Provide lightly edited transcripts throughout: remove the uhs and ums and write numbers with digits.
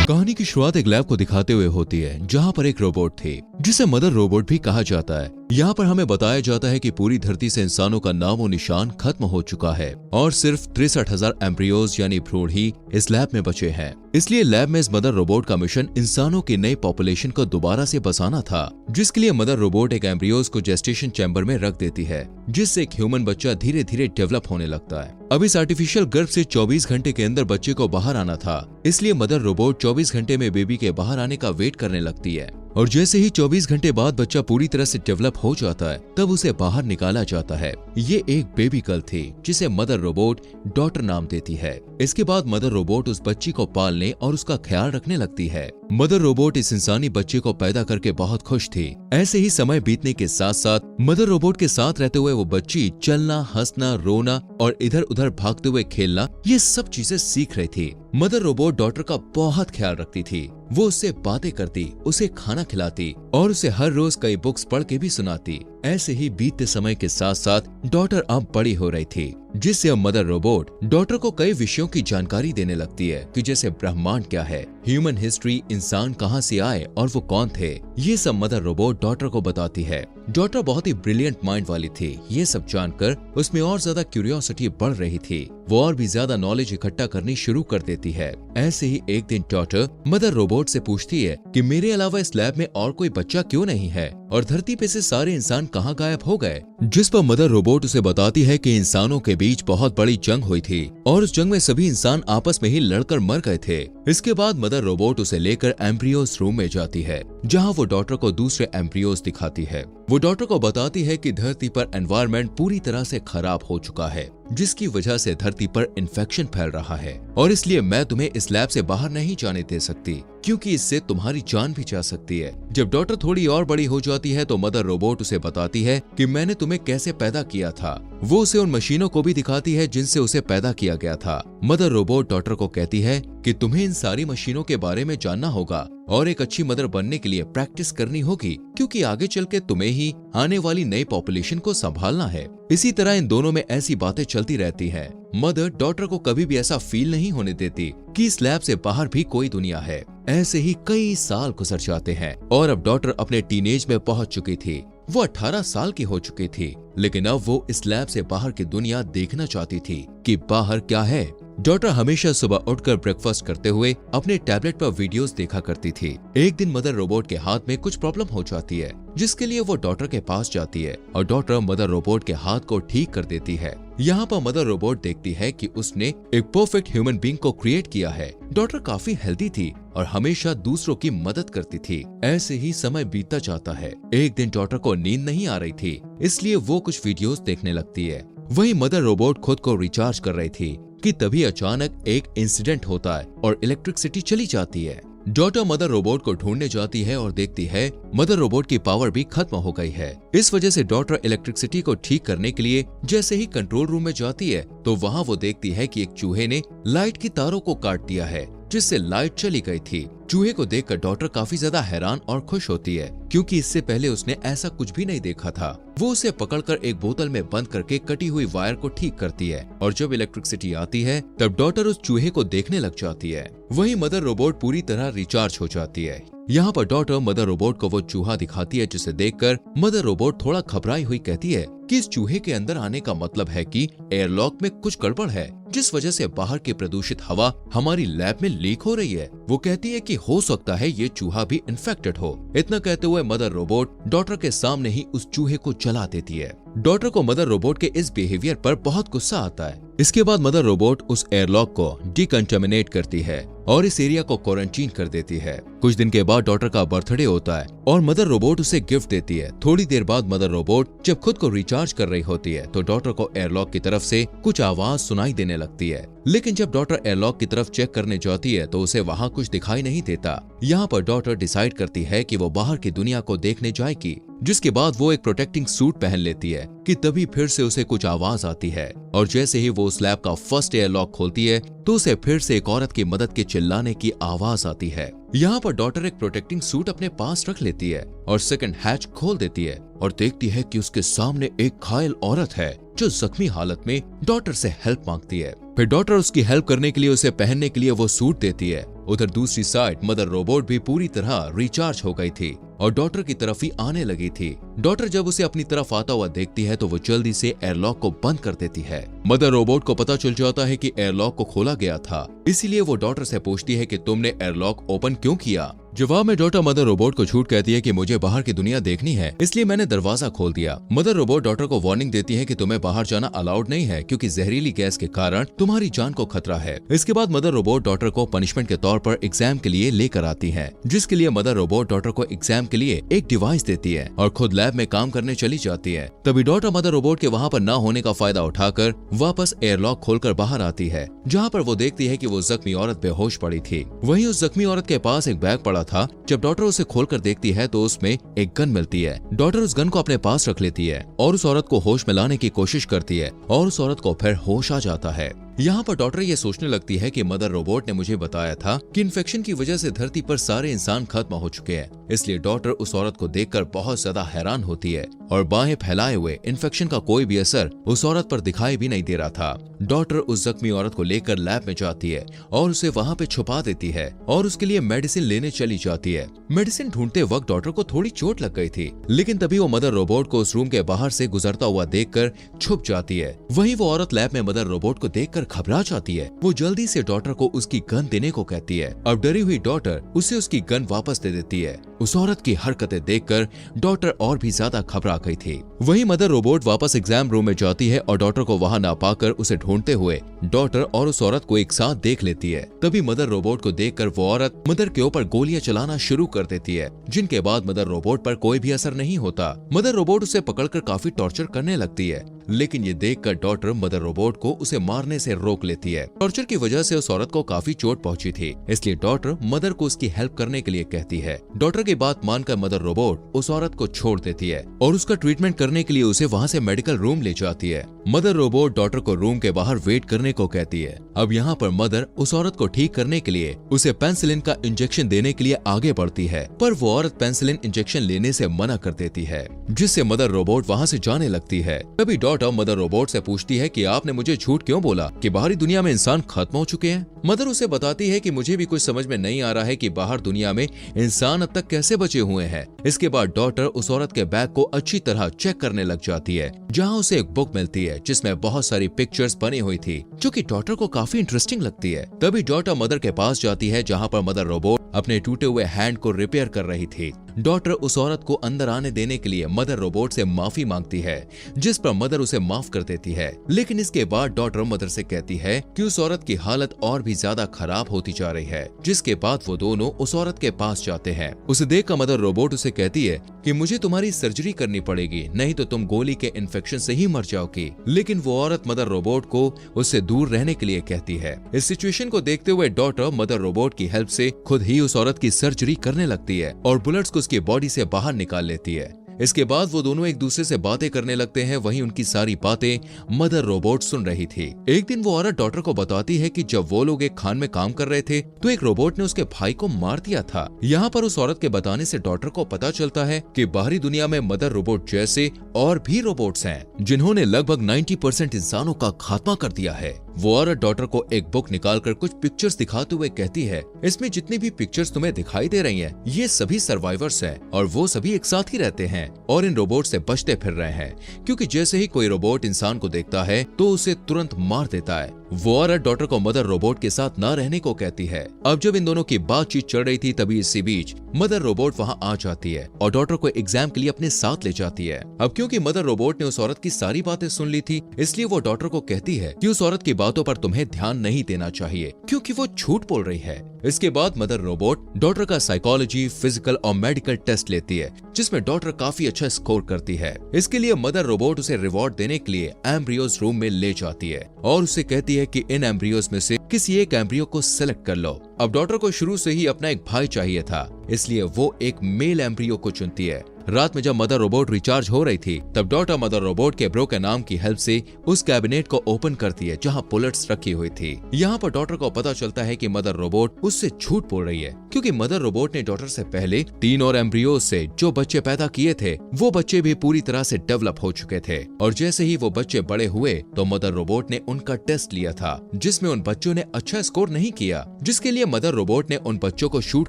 कहानी की शुरुआत एक लैब को दिखाते हुए होती है जहाँ पर एक रोबोट थी जिसे मदर रोबोट भी कहा जाता है। यहाँ पर हमें बताया जाता है कि पूरी धरती से इंसानों का नामो निशान खत्म हो चुका है और सिर्फ 63,000 एम्ब्रियोज यानी भ्रूण ही इस लैब में बचे हैं। इसलिए लैब में इस मदर रोबोट का मिशन इंसानों की नई पॉपुलेशन को दोबारा से बसाना था, जिसके लिए मदर रोबोट एक एम्ब्रियोज को जेस्टेशन चैम्बर में रख देती है, जिससे एक ह्यूमन बच्चा धीरे धीरे डेवलप होने लगता है। अब इस आर्टिफिशियल गर्भ से 24 घंटे के अंदर बच्चे को बाहर आना था, इसलिए मदर रोबोट 24 घंटे में बेबी के बाहर आने का वेट करने लगती है और जैसे ही 24 घंटे बाद बच्चा पूरी तरह से डेवलप हो जाता है तब उसे बाहर निकाला जाता है। ये एक बेबी गर्ल थी जिसे मदर रोबोट डॉटर नाम देती है। इसके बाद मदर रोबोट उस बच्ची को पालने और उसका ख्याल रखने लगती है। मदर रोबोट इस इंसानी बच्चे को पैदा करके बहुत खुश थी। ऐसे ही समय बीतने के साथ साथ मदर रोबोट के साथ रहते हुए वो बच्ची चलना, हंसना, रोना और इधर उधर भागते हुए खेलना, ये सब चीजें सीख रही थी। मदर रोबोट डॉटर का बहुत ख्याल रखती थी। वो उससे बातें करती, उसे खाना खिलाती और उसे हर रोज कई बुक्स पढ़ के भी सुनाती। ऐसे ही बीतते समय के साथ साथ डॉटर अब बड़ी हो रही थी, जिससे अब मदर रोबोट डॉटर को कई विषयों की जानकारी देने लगती है कि जैसे ब्रह्मांड क्या है, ह्यूमन हिस्ट्री, इंसान कहां से आए और वो कौन थे, ये सब मदर रोबोट डॉटर को बताती है। डॉटर बहुत ही ब्रिलियंट माइंड वाली थी। ये सब जानकर उसमें और ज्यादा क्यूरियोसिटी बढ़ रही थी। वो और भी ज्यादा नॉलेज इकट्ठा करनी शुरू कर देती है। ऐसे ही एक दिन डॉटर मदर रोबोट से पूछती है कि मेरे अलावा इस लैब में और कोई बच्चा क्यों नहीं है और धरती पे से सारे इंसान कहाँ गायब हो गए। जिस पर मदर रोबोट उसे बताती है कि इंसानों के बीच बहुत बड़ी जंग हुई थी और उस जंग में सभी इंसान आपस में ही लड़कर मर गए थे। इसके बाद मदर रोबोट उसे लेकर एम्ब्रियोज रूम में जाती है, जहाँ वो डॉटर को दूसरे एम्ब्रियोज दिखाती है। वो डॉटर को बताती है कि धरती पर एनवायरनमेंट पूरी तरह से खराब हो चुका है, जिसकी वजह से धरती पर इन्फेक्शन फैल रहा है और इसलिए मैं तुम्हें इस लैब से बाहर नहीं जाने दे सकती, क्योंकि इससे तुम्हारी जान भी जा सकती है। जब डॉटर थोड़ी और बड़ी हो जाती है तो मदर रोबोट उसे बताती है कि मैंने तुम्हें कैसे पैदा किया था। वो उसे उन मशीनों को भी दिखाती है जिनसे उसे पैदा किया गया था। मदर रोबोट डॉटर को कहती है कि तुम्हें इन सारी मशीनों के बारे में जानना होगा और एक अच्छी मदर बनने के लिए प्रैक्टिस करनी होगी, क्योंकि आगे चल के तुम्हें ही आने वाली नई पॉपुलेशन को संभालना है। इसी तरह इन दोनों में ऐसी बातें चलती रहती हैं। मदर डॉटर को कभी भी ऐसा फील नहीं होने देती कि इस लैब से बाहर भी कोई दुनिया है। ऐसे ही कई साल गुजर जाते हैं और अब डॉटर अपने टीनेज में पहुंच चुकी थी। वो 18 साल की हो चुकी थी, लेकिन अब वो इस लैब से बाहर की दुनिया देखना चाहती थी कि बाहर क्या है। डॉटर हमेशा सुबह उठकर ब्रेकफास्ट करते हुए अपने टैबलेट पर वीडियोस देखा करती थी। एक दिन मदर रोबोट के हाथ में कुछ प्रॉब्लम हो जाती है, जिसके लिए वो डॉटर के पास जाती है और डॉटर मदर रोबोट के हाथ को ठीक कर देती है। यहाँ पर मदर रोबोट देखती है कि उसने एक परफेक्ट ह्यूमन बीइंग को क्रिएट किया है। डॉटर काफी हेल्दी थी और हमेशा दूसरों की मदद करती थी। ऐसे ही समय बीतता जाता है। एक दिन डॉटर को नींद नहीं आ रही थी, इसलिए वो कुछ वीडियोस देखने लगती है। वही मदर रोबोट खुद को रिचार्ज कर रही थी कि तभी अचानक एक इंसिडेंट होता है और इलेक्ट्रिसिटी चली जाती है। डॉटर मदर रोबोट को ढूंढने जाती है और देखती है मदर रोबोट की पावर भी खत्म हो गई है। इस वजह से डॉटर इलेक्ट्रिसिटी को ठीक करने के लिए जैसे ही कंट्रोल रूम में जाती है तो वहाँ वो देखती है कि एक चूहे ने लाइट की तारों को काट दिया है, जिससे लाइट चली गई थी। चूहे को देखकर डॉटर काफी ज्यादा हैरान और खुश होती है, क्योंकि इससे पहले उसने ऐसा कुछ भी नहीं देखा था। वो उसे पकड़कर एक बोतल में बंद करके कटी हुई वायर को ठीक करती है और जब इलेक्ट्रिसिटी आती है तब डॉटर उस चूहे को देखने लग जाती है। वही मदर रोबोट पूरी तरह रिचार्ज हो जाती है। यहाँ पर डॉटर मदर रोबोट को वो चूहा दिखाती है, जिसे देखकर मदर रोबोट थोड़ा घबराई हुई कहती है कि इस चूहे के अंदर आने का मतलब है कि एयरलॉक में कुछ गड़बड़ है, जिस वजह से बाहर की प्रदूषित हवा हमारी लैब में लीक हो रही है। वो कहती है कि हो सकता है ये चूहा भी इन्फेक्टेड हो। इतना कहते हुए मदर रोबोट डॉटर के सामने ही उस चूहे को जला देती है। डॉटर को मदर रोबोट के इस बिहेवियर पर बहुत गुस्सा आता है। इसके बाद मदर रोबोट उस एयरलॉक को डिकंटामिनेट करती है और इस एरिया को क्वारंटीन कर देती है। कुछ दिन के बाद डॉटर का बर्थडे होता है और मदर रोबोट उसे गिफ्ट देती है। थोड़ी देर बाद मदर रोबोट जब खुद को रिचार्ज कर रही होती है तो डॉटर को एयरलॉक की तरफ से कुछ आवाज सुनाई देने लगती है, लेकिन जब डॉटर एयरलॉक की तरफ चेक करने जाती है तो उसे वहाँ कुछ दिखाई नहीं देता। यहाँ पर डॉटर डिसाइड करती है कि वो बाहर की दुनिया को देखने जाएगी, जिसके बाद वो एक प्रोटेक्टिंग सूट पहन लेती है कि तभी फिर से उसे कुछ आवाज आती है और जैसे ही वो उस लैब का फर्स्ट एयरलॉक खोलती है तो उसे फिर से एक औरत की मदद के चिल्लाने की आवाज आती है। यहाँ पर डॉटर एक प्रोटेक्टिंग सूट अपने पास रख लेती है और सेकंड हैच खोल देती है और देखती है कि उसके सामने एक घायल औरत है जो जख्मी हालत में डॉटर से हेल्प मांगती है। फिर डॉटर उसकी हेल्प करने के लिए उसे पहनने के लिए वो सूट देती है। उधर दूसरी साइड मदर रोबोट भी पूरी तरह रिचार्ज हो गई थी और डॉटर की तरफ ही आने लगी थी। डॉटर जब उसे अपनी तरफ आता हुआ देखती है तो वो जल्दी से एयरलॉक को बंद कर देती है। मदर रोबोट को पता चल जाता है कि एयरलॉक को खोला गया था, इसीलिए वो डॉटर से पूछती है कि तुमने एयरलॉक ओपन क्यों किया। जवाब में डॉटर मदर रोबोट को झूठ कहती है कि मुझे बाहर की दुनिया देखनी है, इसलिए मैंने दरवाजा खोल दिया। मदर रोबोट डॉटर को वार्निंग देती है कि तुम्हें बाहर जाना अलाउड नहीं है क्योंकि जहरीली गैस के कारण तुम्हारी जान को खतरा है। इसके बाद मदर रोबोट डॉटर को पनिशमेंट के तौर पर एग्जाम के लिए लेकर आती है, जिसके लिए मदर रोबोट डॉटर को एग्जाम के लिए एक डिवाइस देती है और खुद लैब में काम करने चली जाती है। तभी डॉटर मदर रोबोट के वहाँ पर न होने का फायदा उठाकर वापस एयरलॉक खोलकर बाहर आती है, जहाँ पर वो देखती है कि वो जख्मी औरत बेहोश पड़ी थी। वहीं उस जख्मी औरत के पास एक बैग पड़ा था। जब डॉटर उसे खोलकर देखती है तो उसमें एक गन मिलती है। डॉटर उस गन को अपने पास रख लेती है और उस औरत को होश में लाने की कोशिश करती है और उस औरत को फिर होश आ जाता है। यहाँ पर डॉटर ये सोचने लगती है कि मदर रोबोट ने मुझे बताया था कि इन्फेक्शन की वजह से धरती पर सारे इंसान खत्म हो चुके हैं, इसलिए डॉटर उस औरत को देखकर बहुत ज्यादा हैरान होती है और बाहें फैलाए हुए इन्फेक्शन का कोई भी असर उस औरत पर दिखाई भी नहीं दे रहा था। डॉटर उस जख्मी औरत को लेकर लैब में जाती है और उसे वहाँ पे छुपा देती है और उसके लिए मेडिसिन लेने चली जाती है। मेडिसिन ढूंढते वक्त डॉटर को थोड़ी चोट लग गई थी, लेकिन तभी वो मदर रोबोट को उस रूम के बाहर से गुजरता हुआ देखकर छुप जाती है। वहीं वो औरत लैब में मदर रोबोट को देखकर घबरा जाती है। वो जल्दी से डॉटर को उसकी गन देने को कहती है। अब डरी हुई डॉटर उसे उसकी गन वापस दे देती है। उस औरत की हरकतें देखकर डॉटर और भी ज्यादा घबरा गई थी। वहीं मदर रोबोट वापस एग्जाम रूम में जाती है और डॉटर को वहां ना पाकर उसे ढूंढते हुए डॉटर और उस औरत को एक साथ देख लेती है। तभी मदर रोबोट को देखकर वो औरत मदर के ऊपर गोलियां चलाना शुरू कर देती है, जिनके बाद मदर रोबोट पर कोई भी असर नहीं होता। मदर रोबोट उसे पकड़कर काफी टॉर्चर करने लगती है, लेकिन ये देखकर डॉटर मदर रोबोट को उसे मारने से रोक लेती है। टॉर्चर की वजह से उस औरत को काफी चोट पहुंची थी, इसलिए डॉटर मदर को उसकी हेल्प करने के लिए कहती है। डॉटर की बात मानकर मदर रोबोट उस औरत को छोड़ देती है और उसका ट्रीटमेंट करने के लिए उसे वहां से मेडिकल रूम ले जाती है। मदर रोबोट डॉटर को रूम के बाहर वेट करने को कहती है। अब यहाँ पर मदर उस औरत को ठीक करने के लिए उसे पेनिसिलिन का इंजेक्शन देने के लिए आगे बढ़ती है, पर वो औरत पेनिसिलिन इंजेक्शन लेने से मना कर देती है, जिससे मदर रोबोट वहाँ से जाने लगती है। तभी डॉटर मदर रोबोट से पूछती है कि आपने मुझे झूठ क्यों बोला कि बाहरी दुनिया में इंसान खत्म हो चुके हैं। मदर उसे बताती है कि मुझे भी कुछ समझ में नहीं आ रहा है कि बाहर दुनिया में इंसान अब तक कैसे बचे हुए हैं। इसके बाद डॉटर उस औरत के बैग को अच्छी तरह चेक करने लग जाती है, जहाँ उसे एक बुक मिलती है जिसमें बहुत सारी पिक्चर्स बनी हुई थी, जो कि डॉटर को काफी इंटरेस्टिंग लगती है। तभी डॉटर मदर के पास जाती है, जहाँ पर मदर रोबोट अपने टूटे हुए हैंड को रिपेयर कर रही थी। डॉटर उस औरत को अंदर आने देने के लिए मदर रोबोट से माफी मांगती है, जिस पर मदर उसे माफ कर देती है। लेकिन इसके बाद डॉटर मदर से कहती है कि उस औरत की हालत और भी ज्यादा खराब होती जा रही है, जिसके बाद वो दोनों उस औरत के पास जाते हैं। उसे देखकर मदर रोबोट उसे कहती है कि मुझे तुम्हारी सर्जरी करनी पड़ेगी, नहीं तो तुम गोली के इन्फेक्शन से ही मर जाओगी। लेकिन वो औरत मदर रोबोट को उससे दूर रहने के लिए कहती है। इस सिचुएशन को देखते हुए डॉटर मदर रोबोट की हेल्प से खुद ही उस औरत की सर्जरी करने लगती है और बुलेट्स को उसकी बॉडी से बाहर निकाल लेती है। इसके बाद वो दोनों एक दूसरे से बातें करने लगते हैं। वहीं उनकी सारी बातें मदर रोबोट सुन रही थी। एक दिन वो औरत डॉटर को बताती है कि जब वो लोग एक खान में काम कर रहे थे तो एक रोबोट ने उसके भाई को मार दिया था। यहाँ पर उस औरत के बताने से डॉटर को पता चलता है कि बाहरी दुनिया में मदर रोबोट जैसे और भी रोबोट्स हैं, जिन्होंने लगभग 90% इंसानों का खात्मा कर दिया है। वो औरत डॉटर को एक बुक निकालकर कुछ पिक्चर्स दिखाते हुए कहती है, इसमें जितनी भी पिक्चर्स तुम्हें दिखाई दे रही हैं, ये सभी सर्वाइवर्स हैं और वो सभी एक साथ ही रहते हैं और इन रोबोट से बचते फिर रहे हैं, क्योंकि जैसे ही कोई रोबोट इंसान को देखता है तो उसे तुरंत मार देता है। वो औरत डॉटर को मदर रोबोट के साथ न रहने को कहती है। अब जब इन दोनों की बातचीत चल रही थी, तभी इसी बीच मदर रोबोट वहां आ जाती है और डॉटर को एग्जाम के लिए अपने साथ ले जाती है। अब क्योंकि मदर रोबोट ने उस औरत की सारी बातें सुन ली थी, इसलिए वो डॉटर को कहती है कि उस औरत की बातों पर तुम्हें ध्यान नहीं देना चाहिए, क्योंकि वो झूठ बोल रही है। इसके बाद मदर रोबोट डॉटर का साइकोलॉजी, फिजिकल और मेडिकल टेस्ट लेती है, जिसमें डॉटर काफी अच्छा स्कोर करती है। इसके लिए मदर रोबोट उसे रिवॉर्ड देने के लिए एम्ब्रियोज रूम में ले जाती है और उसे कहती है कि इन एम्ब्रियोज में से किसी एक एम्ब्रियो को सेलेक्ट कर लो अब डॉटर को शुरू से ही अपना एक भाई चाहिए था, इसलिए वो एक मेल एम्ब्रियो को चुनती है। रात में जब मदर रोबोट रिचार्ज हो रही थी, तब डॉटर मदर रोबोट के ब्रो के नाम की हेल्प से उस कैबिनेट को ओपन करती है जहां बुलेट्स रखी हुई थी। यहाँ पर डॉटर को पता चलता है कि मदर रोबोट उससे झूठ बोल रही है, क्योंकि मदर रोबोट ने डॉटर से पहले 3 और एम्ब्रियोज से जो बच्चे पैदा किए थे, वो बच्चे भी पूरी तरह से डेवलप हो चुके थे। और जैसे ही वो बच्चे बड़े हुए तो मदर रोबोट ने उनका टेस्ट लिया था, जिसमें उन बच्चों ने अच्छा स्कोर नहीं किया, जिसके लिए मदर रोबोट ने उन बच्चों को शूट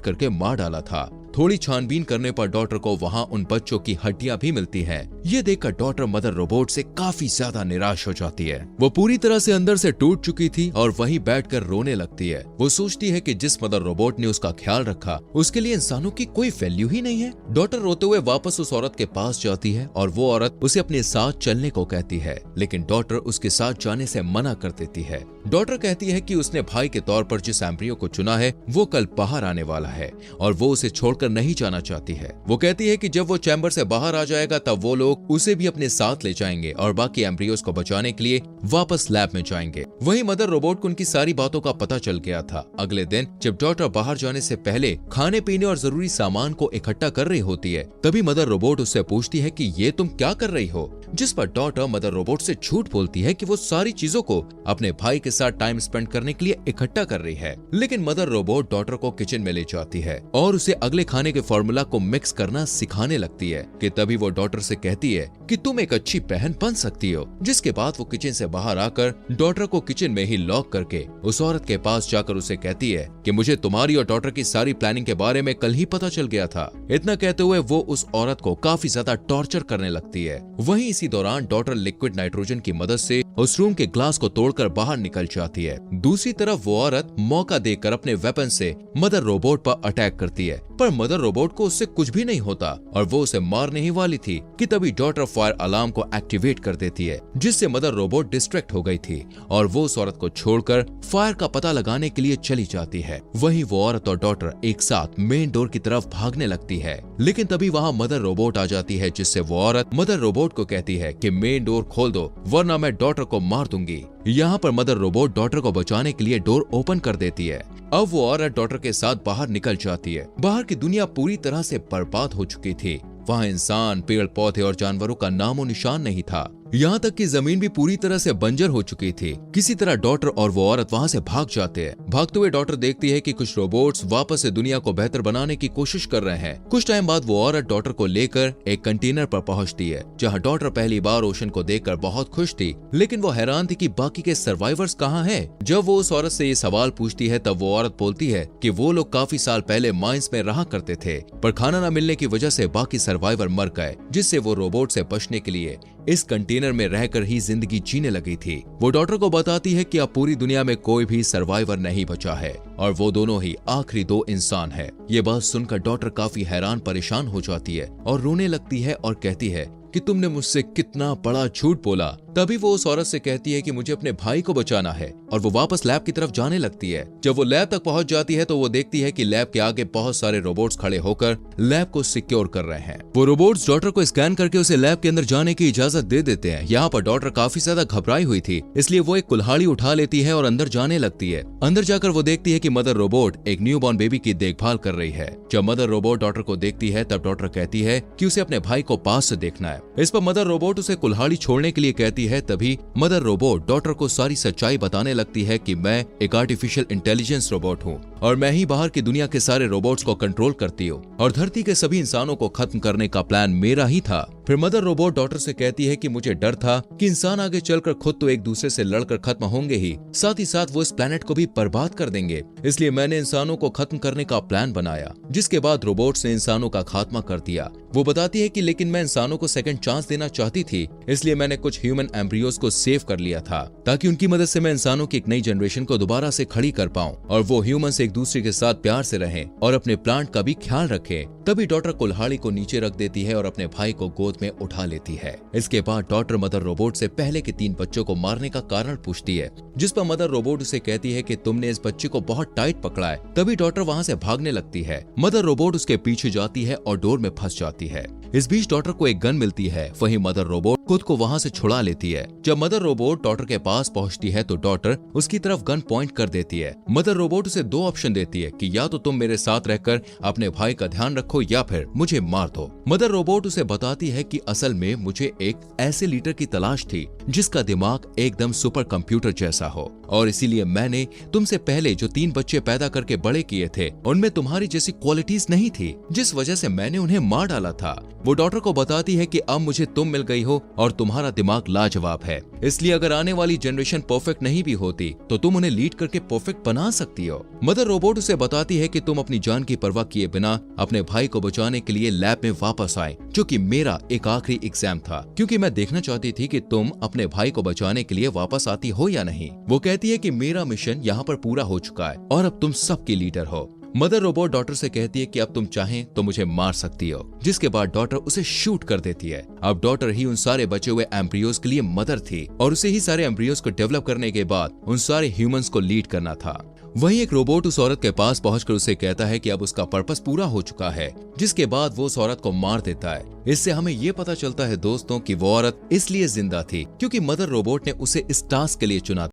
करके मार डाला था। थोड़ी छानबीन करने पर डॉटर को वहाँ उन बच्चों की हड्डियां भी मिलती हैं। ये देखकर डॉटर मदर रोबोट से काफी ज्यादा निराश हो जाती है। वो पूरी तरह से अंदर से टूट चुकी थी और वहीं बैठकर रोने लगती है। वो सोचती है कि जिस मदर रोबोट ने उसका ख्याल रखा, उसके लिए इंसानों की कोई वैल्यू ही नहीं है। डॉटर रोते हुए वापस उस औरत के पास जाती है और वो औरत उसे अपने साथ चलने को कहती है, लेकिन डॉटर उसके साथ जाने से मना कर देती है। डॉटर कहती है कि उसने भाई के तौर पर जिस एम्ब्रियो को चुना है वो कल बाहर आने वाला है और वो उसे छोड़कर नहीं जाना चाहती है। वो कहती है कि जब वो चैम्बर से बाहर आ जाएगा तब वो लोग उसे भी अपने साथ ले जाएंगे और बाकी एम्ब्रियोज को बचाने के लिए वापस लैब में जाएंगे। वहीं मदर रोबोट को उनकी सारी बातों का पता चल गया था। अगले दिन जब डॉटर बाहर जाने से पहले खाने पीने और जरूरी सामान को इकट्ठा कर रही होती है, तभी मदर रोबोट उससे पूछती है कि ये तुम क्या कर रही हो, जिस पर डॉटर मदर रोबोट से झूठ बोलती है कि वो सारी चीजों को अपने भाई के साथ टाइम स्पेंड करने के लिए इकट्ठा कर रही है। लेकिन मदर रोबोट डॉटर को किचन में ले जाती है और उसे अगले खाने के फॉर्मूला को मिक्स करना सिखाने लगती है कि तभी वो डॉटर से कहती है कि तुम एक अच्छी बहन बन सकती हो। जिसके बाद वो किचन से बाहर आकर डॉटर को किचन में ही लॉक करके उस औरत के पास जाकर उसे कहती है कि मुझे तुम्हारी और डॉटर की सारी प्लानिंग के बारे में कल ही पता चल गया था। इतना कहते हुए वो उस औरत को काफी ज्यादा टॉर्चर करने लगती है। वहीं इसी दौरान डॉटर लिक्विड नाइट्रोजन की मदद से उस रूम के ग्लास को तोड़कर बाहर निकल जाती है। दूसरी तरफ वो औरत मौका देकर अपने वेपन से मदर रोबोट पर अटैक करती है, पर मदर रोबोट को उससे कुछ भी नहीं होता और वो उसे मारने ही वाली थी कि तभी डॉटर फायर अलार्म को एक्टिवेट कर देती है, जिससे मदर रोबोट डिस्ट्रैक्ट हो गई थी और वो उस औरत को छोड़कर फायर का पता लगाने के लिए चली जाती है। वहीं वो औरत और डॉटर एक साथ मेन डोर की तरफ भागने लगती है, लेकिन तभी वहाँ मदर रोबोट आ जाती है, जिससे वो औरत मदर रोबोट को कहती है कि मेन डोर खोल दो वरना मैं डॉटर को मार दूंगी। यहाँ पर मदर रोबोट डॉटर को बचाने के लिए डोर ओपन कर देती है। अब वो औरत डॉटर के साथ बाहर निकल जाती है। बाहर की दुनिया पूरी तरह से बर्बाद हो चुकी थी। वहाँ इंसान, पेड़ पौधे और जानवरों का नामो निशान नहीं था। यहाँ तक कि जमीन भी पूरी तरह से बंजर हो चुकी थी। किसी तरह डॉटर और वो औरत वहाँ से भाग जाते हैं। भागते हुए डॉटर देखती है कि कुछ रोबोट्स वापस से दुनिया को बेहतर बनाने की कोशिश कर रहे हैं। कुछ टाइम बाद वो औरत डॉटर को लेकर एक कंटेनर पर पहुँचती है, जहाँ डॉटर पहली बार ओशन को देखकर बहुत खुश थी, लेकिन वो हैरान थी कि बाकी के सर्वाइवर्स कहाँ हैं। जब वो उस औरत से ये सवाल पूछती है तब वो औरत बोलती है कि वो लोग काफी साल पहले माइंस में रहा करते थे, पर खाना न मिलने की वजह से बाकी सर्वाइवर मर गए, जिससे वो रोबोट से बचने के लिए इस कंटेनर में रहकर ही जिंदगी जीने लगी थी। वो डॉटर को बताती है कि अब पूरी दुनिया में कोई भी सर्वाइवर नहीं बचा है और वो दोनों ही आखिरी 2 इंसान है। ये बात सुनकर डॉटर काफी हैरान परेशान हो जाती है और रोने लगती है और कहती है कि तुमने मुझसे कितना बड़ा झूठ बोला। तभी वो उस औरत से कहती है कि मुझे अपने भाई को बचाना है और वो वापस लैब की तरफ जाने लगती है। जब वो लैब तक पहुंच जाती है तो वो देखती है कि लैब के आगे बहुत सारे रोबोट्स खड़े होकर लैब को सिक्योर कर रहे हैं। वो रोबोट्स डॉटर को स्कैन करके उसे लैब के अंदर जाने की इजाजत दे देते हैं। यहाँ पर डॉटर काफी ज्यादा घबराई हुई थी, इसलिए वो एक कुल्हाड़ी उठा लेती है और अंदर जाने लगती है। अंदर जाकर वो देखती है कि मदर रोबोट एक न्यूबॉर्न बेबी की देखभाल कर रही है। जब मदर रोबोट डॉटर को देखती है तब डॉटर कहती है कि उसे अपने भाई को पास से देखना है। इस पर मदर रोबोट उसे कुल्हाड़ी छोड़ने के लिए कहती है। तभी मदर रोबोट डॉटर को सारी सच्चाई बताने लगती है कि मैं एक आर्टिफिशियल इंटेलिजेंस रोबोट हूँ और मैं ही बाहर की दुनिया के सारे रोबोट्स को कंट्रोल करती हूँ और धरती के सभी इंसानों को खत्म करने का प्लान मेरा ही था। फिर मदर रोबोट डॉटर से कहती है कि मुझे डर था कि इंसान आगे चलकर खुद तो एक दूसरे से लड़कर खत्म होंगे ही, साथ ही साथ वो इस प्लेनेट को भी बर्बाद कर देंगे, इसलिए मैंने इंसानों को खत्म करने का प्लान बनाया। जिसके बाद रोबोट्स ने इंसानों का खात्मा कर दिया। वो बताती है कि लेकिन मैं इंसानों को सेकंड चांस देना चाहती थी, इसलिए मैंने कुछ ह्यूमन एम्ब्रियोज को सेव कर लिया था ताकि उनकी मदद से मैं इंसानों की एक नई जनरेशन को दोबारा से खड़ी कर पाऊं और वो ह्यूमंस एक दूसरे के साथ प्यार से रहें और अपने प्लांट का भी ख्याल रखें। तभी डॉटर कुल्हाड़ी को नीचे रख देती है और अपने भाई को गोद में उठा लेती है। इसके बाद डॉटर मदर रोबोट से पहले के 3 बच्चों को मारने का कारण पूछती है, जिस पर मदर रोबोट उसे कहती है कि तुमने इस बच्चे को बहुत टाइट पकड़ा है। तभी डॉटर वहाँ से भागने लगती है। मदर रोबोट उसके पीछे जाती है और डोर में फंस जाती है। इस बीच डॉटर को एक गन मिलती है। वहीं मदर रोबोट खुद को वहाँ से छुड़ा लेती है। जब मदर रोबोट डॉटर के पास पहुँचती है तो डॉटर उसकी तरफ गन पॉइंट कर देती है। मदर रोबोट उसे दो ऑप्शन देती है कि या तो तुम मेरे साथ रहकर अपने भाई का ध्यान रखो या फिर मुझे मार दो। मदर रोबोट उसे बताती है कि असल में मुझे एक ऐसे लीडर की तलाश थी जिसका दिमाग एकदम सुपर कंप्यूटर जैसा हो, और इसीलिए मैंने तुमसे पहले जो 3 बच्चे पैदा करके बड़े किए थे उनमें तुम्हारी जैसी क्वालिटीज नहीं थी, जिस वजह से मैंने उन्हें मार डाला था। वो डॉटर को बताती है कि अब मुझे तुम मिल गई हो और तुम्हारा दिमाग लाजवाब है, इसलिए अगर आने वाली जनरेशन परफेक्ट नहीं भी होती तो तुम उन्हें लीड करके परफेक्ट बना सकती हो। मदर रोबोट उसे बताती है कि तुम अपनी जान की परवाह किए बिना अपने भाई को बचाने के लिए लैब में वापस आए, जो कि मेरा एक आखिरी एग्जाम था, क्योंकि मैं देखना चाहती थी कि तुम अपने भाई को बचाने के लिए वापस आती हो या नहीं। वो कहती है कि मेरा मिशन यहाँ पर पूरा हो चुका है और अब तुम सबकी लीडर हो। मदर रोबोट डॉटर से कहती है कि अब तुम चाहें तो मुझे मार सकती हो, जिसके बाद डॉटर उसे शूट कर देती है। अब डॉटर ही उन सारे बचे हुए एम्ब्रियोज के लिए मदर थी और उसे ही सारे एम्ब्रियोज को डेवलप करने के बाद उन सारे ह्यूमंस को लीड करना था। वहीं एक रोबोट उस औरत के पास पहुंचकर उसे कहता है कि अब उसका पर्पस पूरा हो चुका है, जिसके बाद वो उस औरत को मार देता है। इससे हमें ये पता चलता है दोस्तों कि वो औरत इसलिए जिंदा थी क्योंकि मदर रोबोट ने उसे इस टास्क के लिए चुना